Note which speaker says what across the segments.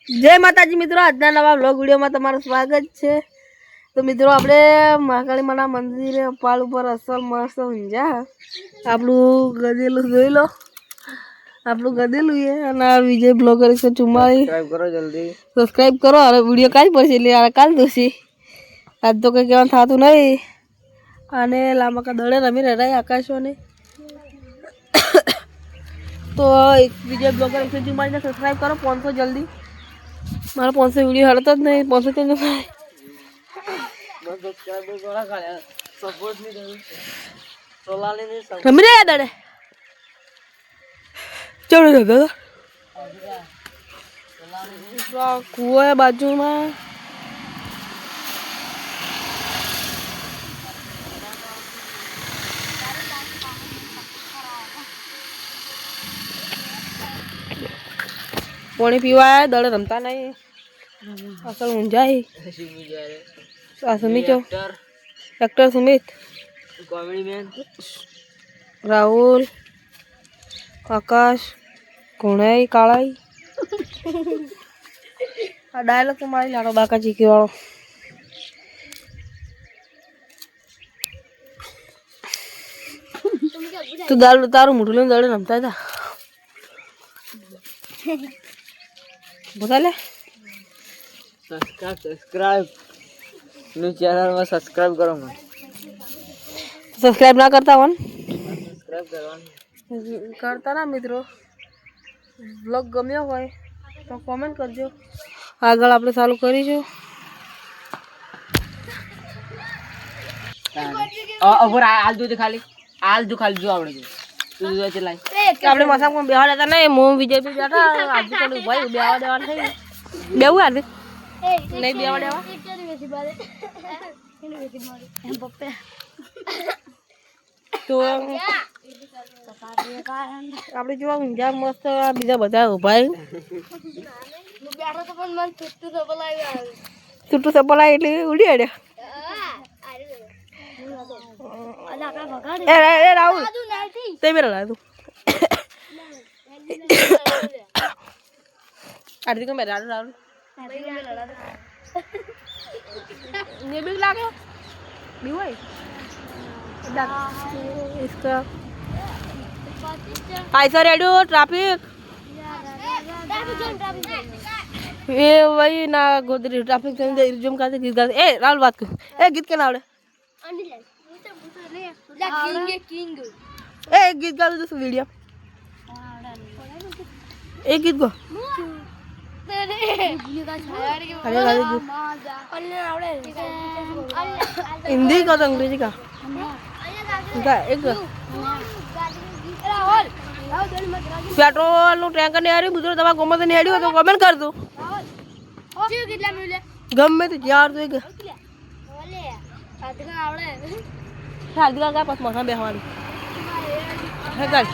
Speaker 1: જય માતાજી મિત્રો, આજના નવા વ્લોગ વિડીયોમાં તમારું સ્વાગત છે। તો મિત્રો આપણે મહાકાળી માના મંદિરે પાળ ઉપર અસલ મસ્ત ઊંઝા આપણું ગદેલું જોઈ લો, આપણું ગદેલું છે। અને આ વિજય બ્લોગર 144 સબસ્ક્રાઇબ કરો, જલ્દી સબસ્ક્રાઇબ કરો। અને વિડીયો કાલ પડશે એટલે આ કાલ દોશી આજ તો કંઈ કહેવાનું થતું નહીં। અને લાંબા કા દડે રમી રહ્યા આકાશોને। તો વિજય બ્લોગર 144 ને સબસ્ક્રાઇબ કરો 500 જલ્દી। મારા 500 वीडियो हड़ता જ નહીં, 500 તો નહીં સપોર્ટ નહીં રમી રહ્યા દાડે ચડો દાદા કૂવો હે બાજુમાં। પાણી પીવા દડે રમતા નહીં, અસલ ઊંઝાઈ આ Sumit actor Sumit, comedy man Rahul, Akash, ઘોણાઈ, કાળાઈ। આ ડાયલોગ તો મારી લાડો બાકા ચીકી વાળો। તું તારું મોઢું લઈને દડે રમતા હતા બોલે સબસ્ક્રાઇબ નું ચેનલ માં સબસ્ક્રાઇબ કરો। મને સબસ્ક્રાઇબ ના કરતા હોન સબસ્ક્રાઇબ કરવાનું કરતા ના મિત્રો। બ્લોગ ગમ્યો હોય તો કોમેન્ટ કરજો, આગળ આપણે ચાલુ કરીશું। ઓવર આલ દો ખાલી આલ દો ખાલી જો આવડે તું જો ચલાય આપણે મસામ કોણ બેહવા દેતા નહીં। મોમ વિજય બી બેઠા આજુ કોણ ભાઈ બેહવા દેવા નહીં, બેવું આજે નહીં બેહવા દેવા। તો આપણે જો ઊંઝા મસ્ત બીજા બધા ઉભા છૂટું સપલાય એટલે ઉડી આડ્યા। એ રાહુલ તે મેરા તું आरती को मेरा राहुल ये भी लागे भी हुआ इसका ऐसा रेडियो ट्रैफिक ये वही ना गोदरी ट्रैफिक से रिज्यूम का गीत गा। ए राहुल बात कर ए गीत के नाम किंग ए गीत गा दो वीडियो एक गीत गो हिंदी का तो अंग्रेजी का एक पेट्रोल નું ટેન્કર ને આરી બુજરો તમારા ગોમાં ને હેડ્યો તો કમેન્ટ કર દો ગમે તો યાર તો એક ઓલે સાધના આવડે સાધના કા પાસ મસા બેહવાનું હે ગાડ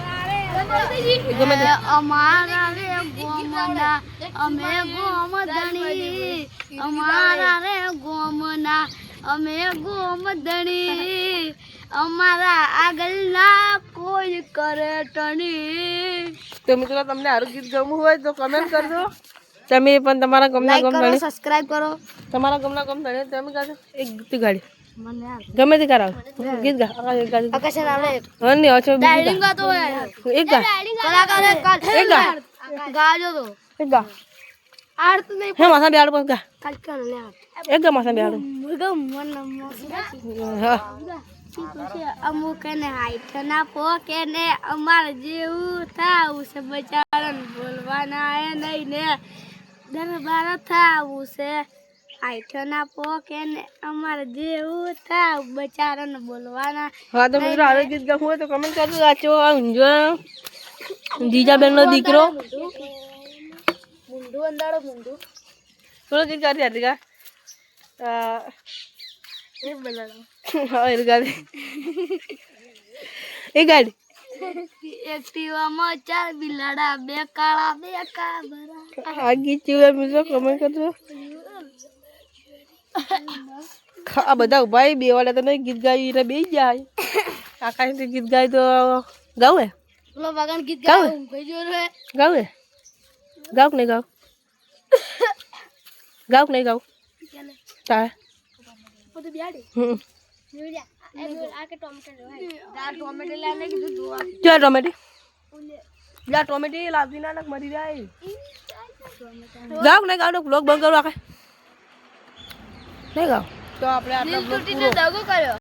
Speaker 1: અમારા રે ગોમના અમે ગોમધણી, અમારા રે ગોમના અમે ગોમધણી, અમારા આગળના કોઈ કરે ટણી। તો મિત્રો તમને આરું ગીત ગમવું હોય તો કમેન્ટ કરજો। તમે પણ તમારા ગમના ગમ ધણી સબસ્ક્રાઇબ કરો, તમારા ગમના ગમ ધણી તમે ગાજો એક ગીત ગાડી ગમે તે કરાવ ગીત ગા આકાશ આવડે હની ઓછો ડાયલિંગ ગાતો હે એક ગા કલાકાર એક ગા ગાજો તો એક ગા આર્ત નહીં હે માસા બેહાડ પર ગા કાલ કર લે એક ગા માસા બેહાડ મુર્ગા મન હા અમુક ને હાઈટ ના પોકે ને અમાર જેવું થાવું છે બચારણ બોલવાના હે નહીં ને દરબાર થાવું છે આઈઠના પોકે ને અમારે જેવું થાવ બચારાને બોલવાના। હા તો મિત્રો આવે ગીત ગાવું હોય તો કમેન્ટ કરજો। આચો ઊંઝો જીજાબેન નો દીકરો મુંડુ અંદાડો મુંડુ થોડો ગીત ગાતી હતી કા એ બોલાડો હા એ ગાડી એ ગાડી એક્ટિવા માં ચાર બિલાડા બે કાળા બે કાબરા આ ગીત જોયા મિત્રો કમેન્ટ કરજો। આ બધા ઉભા બે વાળા તો નહીં ગીત ગાઈ ને બે જાય આકાશ ગીત ગાય તો ગાવ હે ગીત ગાવ ગાવ ગાવ નહીં ગાવ
Speaker 2: ગાવ કે નહીં ગાવ તારે ક્યાં ટોમેટી લા ટોમેટી લાવતી ના મરી જાય ગાવ કે નહીં ગાવ બ્લોગ બંધ કરો આખે નહીં ગાવ તો આપણે આટલો બ્લોગ પૂરો
Speaker 1: દગો કર્યો